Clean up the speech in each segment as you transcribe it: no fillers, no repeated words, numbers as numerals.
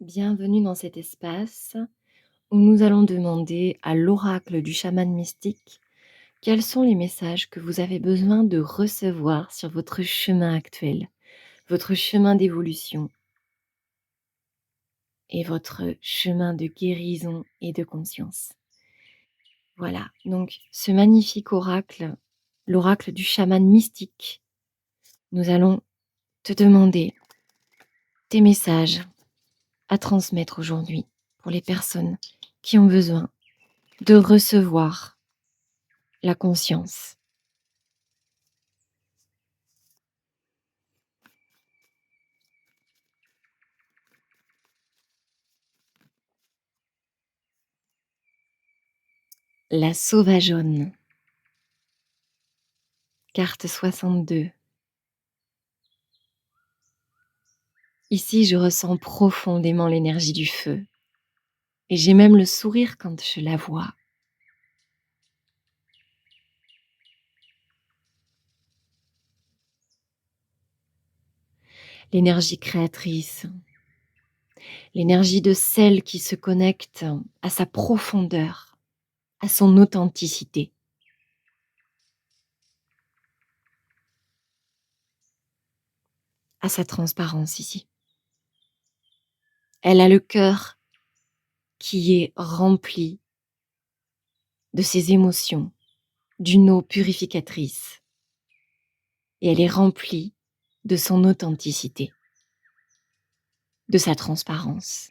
Bienvenue dans cet espace où nous allons demander à l'oracle du chaman mystique quels sont les messages que vous avez besoin de recevoir sur votre chemin actuel, votre chemin d'évolution et votre chemin de guérison et de conscience. Voilà, donc ce magnifique oracle, l'oracle du chaman mystique, nous allons te demander tes messages à transmettre aujourd'hui pour les personnes qui ont besoin de recevoir la conscience. La sauvageonne, carte 62. Ici, je ressens profondément l'énergie du feu et j'ai même le sourire quand je la vois. L'énergie créatrice, l'énergie de celle qui se connecte à sa profondeur, à son authenticité. À sa transparence ici. Elle a le cœur qui est rempli de ses émotions, d'une eau purificatrice. Et elle est remplie de son authenticité, de sa transparence.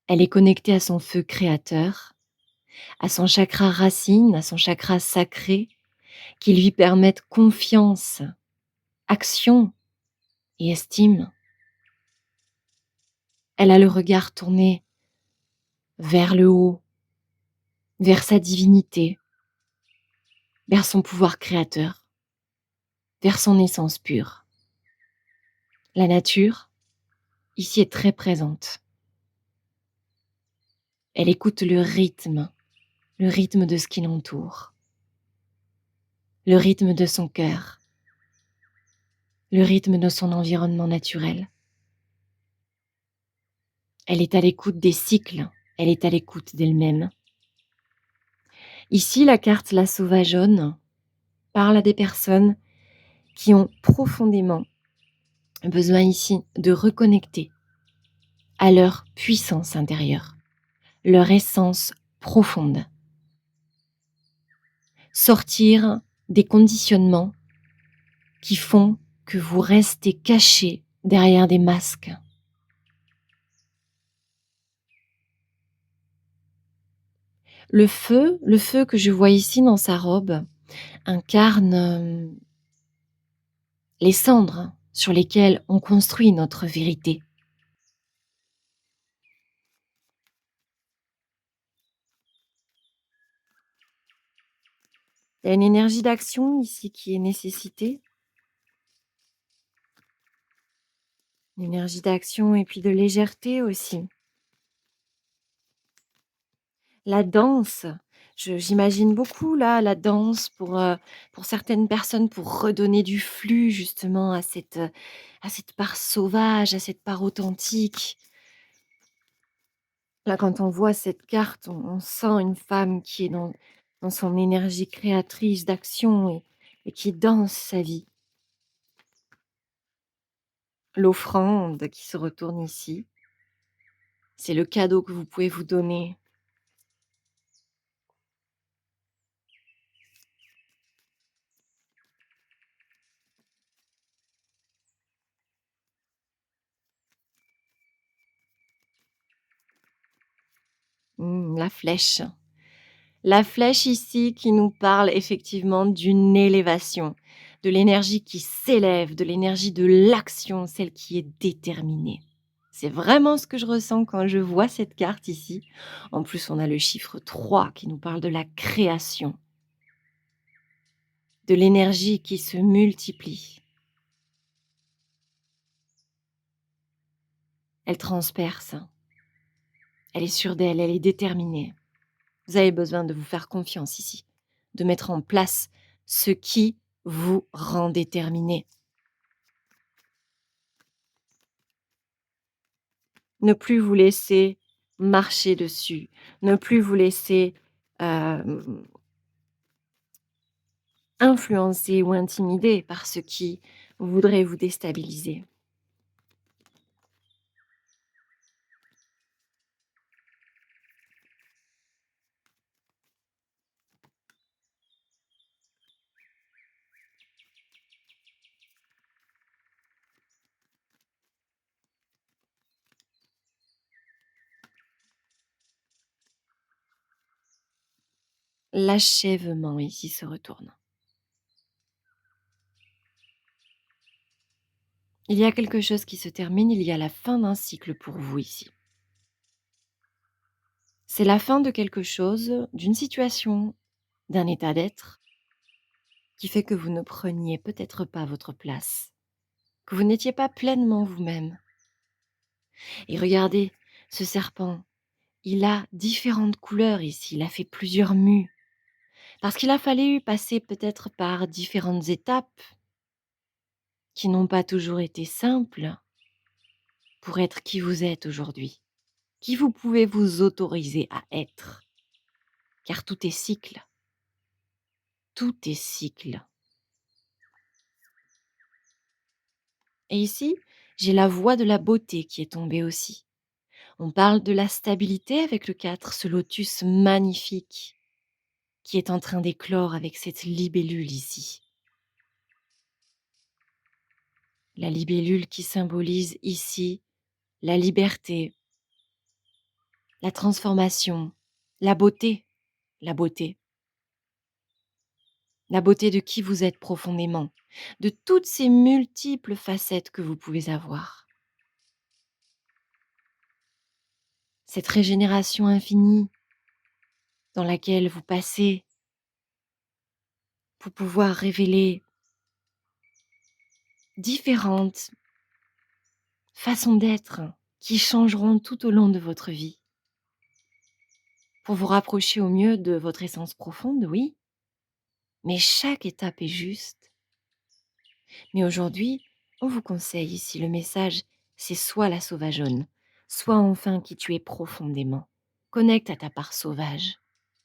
Elle est connectée à son feu créateur, à son chakra racine, à son chakra sacré, qui lui permettent confiance, action et estime. Elle a le regard tourné vers le haut, vers sa divinité, vers son pouvoir créateur, vers son essence pure. La nature, ici, est très présente. Elle écoute le rythme de ce qui l'entoure, le rythme de son cœur, le rythme de son environnement naturel. Elle est à l'écoute des cycles, elle est à l'écoute d'elle-même. Ici, la carte La Sauvageonne parle à des personnes qui ont profondément besoin ici de reconnecter à leur puissance intérieure, leur essence profonde. Sortir des conditionnements qui font que vous restez cachés derrière des masques. Le feu que je vois ici dans sa robe incarne les cendres sur lesquelles on construit notre vérité. Il y a une énergie d'action ici qui est nécessitée. Une énergie d'action et puis de légèreté aussi. La danse, j'imagine beaucoup là, la danse pour certaines personnes, pour redonner du flux justement à cette part sauvage, à cette part authentique. Là, quand on voit cette carte, on sent une femme qui est dans son énergie créatrice d'action et qui danse sa vie. L'offrande qui se retourne ici, c'est le cadeau que vous pouvez vous donner. La flèche. La flèche ici qui nous parle effectivement d'une élévation, de l'énergie qui s'élève, de l'énergie de l'action, celle qui est déterminée. C'est vraiment ce que je ressens quand je vois cette carte ici. En plus, on a le chiffre 3 qui nous parle de la création, de l'énergie qui se multiplie. Elle transperce, elle est sûre d'elle, elle est déterminée. Vous avez besoin de vous faire confiance ici, de mettre en place ce qui vous rend déterminé. Ne plus vous laisser marcher dessus, ne plus vous laisser, hem, influencer ou intimider par ce qui voudrait vous déstabiliser. L'achèvement ici se retourne. Il y a quelque chose qui se termine, il y a la fin d'un cycle pour vous ici. C'est la fin de quelque chose, d'une situation, d'un état d'être qui fait que vous ne preniez peut-être pas votre place, que vous n'étiez pas pleinement vous-même. Et regardez, ce serpent, il a différentes couleurs ici, il a fait plusieurs mues, parce qu'il a fallu passer peut-être par différentes étapes qui n'ont pas toujours été simples pour être qui vous êtes aujourd'hui, qui vous pouvez vous autoriser à être, car tout est cycle, tout est cycle. Et ici, j'ai la voix de la beauté qui est tombée aussi. On parle de la stabilité avec le 4, ce lotus magnifique qui est en train d'éclore avec cette libellule ici. La libellule qui symbolise ici la liberté, la transformation, la beauté, la beauté. La beauté de qui vous êtes profondément, de toutes ces multiples facettes que vous pouvez avoir. Cette régénération infinie dans laquelle vous passez pour pouvoir révéler différentes façons d'être qui changeront tout au long de votre vie. Pour vous rapprocher au mieux de votre essence profonde, oui, mais chaque étape est juste. Mais aujourd'hui, on vous conseille ici, le message, c'est soit la sauvageonne, soit enfin qui tu es profondément. Connecte à ta part sauvage.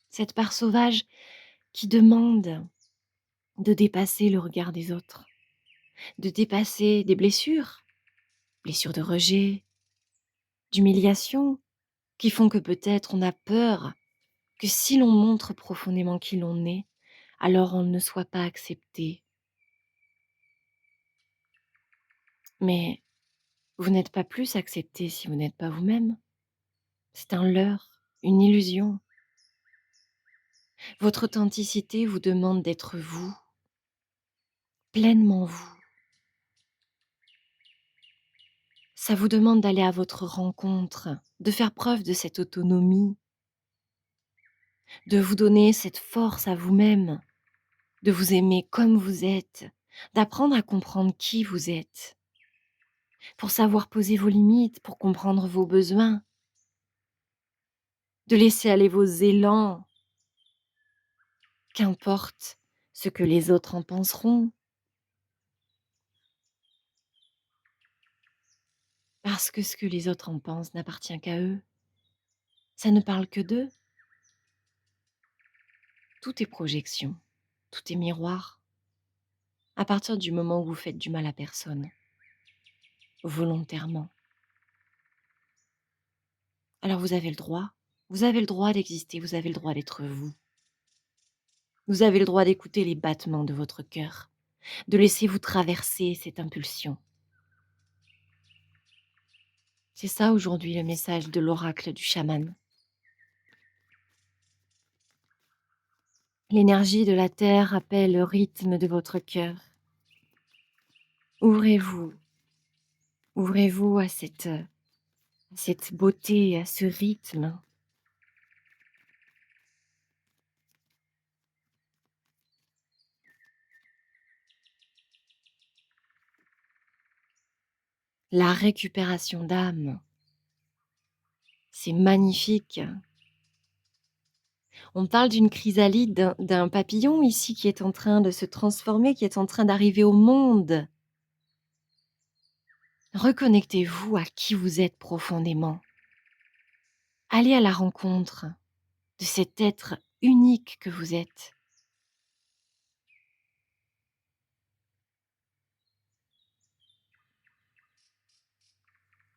Cette part sauvage qui demande de dépasser le regard des autres, de dépasser des blessures, blessures de rejet, d'humiliation, qui font que peut-être on a peur que si l'on montre profondément qui l'on est, alors on ne soit pas accepté. Mais vous n'êtes pas plus accepté si vous n'êtes pas vous-même. C'est un leurre, une illusion. Votre authenticité vous demande d'être vous, pleinement vous. Ça vous demande d'aller à votre rencontre, de faire preuve de cette autonomie, de vous donner cette force à vous-même, de vous aimer comme vous êtes, d'apprendre à comprendre qui vous êtes, pour savoir poser vos limites, pour comprendre vos besoins, de laisser aller vos élans, qu'importe ce que les autres en penseront, parce que ce que les autres en pensent n'appartient qu'à eux. Ça ne parle que d'eux. Tout est projection, tout est miroir. À partir du moment où vous faites du mal à personne, volontairement, alors vous avez le droit d'exister, vous avez le droit d'être vous. Vous avez le droit d'écouter les battements de votre cœur, de laisser vous traverser cette impulsion. C'est ça aujourd'hui le message de l'oracle du chaman. L'énergie de la terre appelle le rythme de votre cœur. Ouvrez-vous, ouvrez-vous à cette beauté, à ce rythme. La récupération d'âme, c'est magnifique. On parle d'une chrysalide, d'un papillon ici qui est en train de se transformer, qui est en train d'arriver au monde. Reconnectez-vous à qui vous êtes profondément. Allez à la rencontre de cet être unique que vous êtes.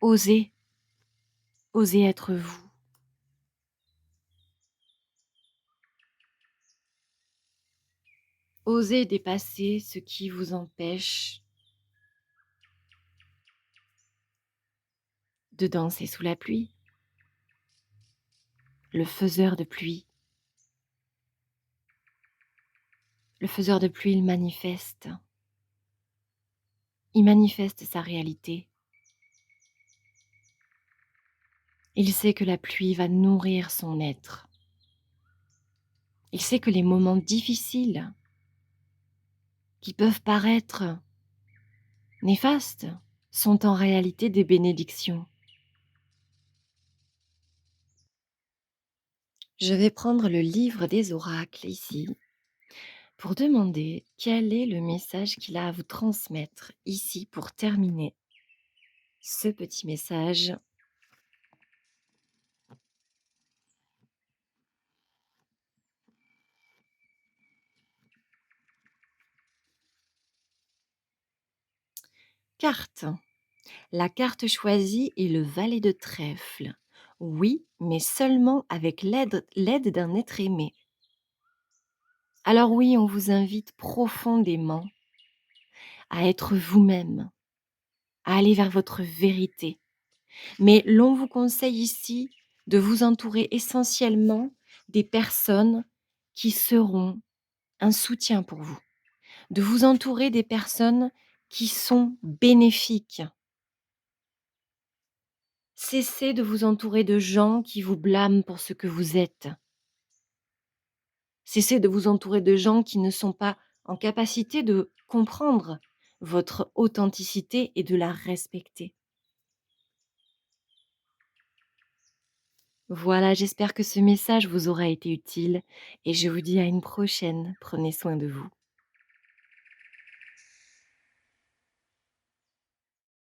Osez, osez être vous. Osez dépasser ce qui vous empêche de danser sous la pluie, le faiseur de pluie. Le faiseur de pluie, il manifeste. Il manifeste sa réalité. Il sait que la pluie va nourrir son être. Il sait que les moments difficiles qui peuvent paraître néfastes sont en réalité des bénédictions. Je vais prendre le livre des oracles ici pour demander quel est le message qu'il a à vous transmettre ici pour terminer ce petit message. Carte. La carte choisie est le valet de trèfle. Oui, mais seulement avec l'aide d'un être aimé. Alors oui, on vous invite profondément à être vous-même, à aller vers votre vérité. Mais l'on vous conseille ici de vous entourer essentiellement des personnes qui seront un soutien pour vous, de vous entourer des personnes qui sont bénéfiques. Cessez de vous entourer de gens qui vous blâment pour ce que vous êtes. Cessez de vous entourer de gens qui ne sont pas en capacité de comprendre votre authenticité et de la respecter. Voilà, j'espère que ce message vous aura été utile et je vous dis à une prochaine. Prenez soin de vous.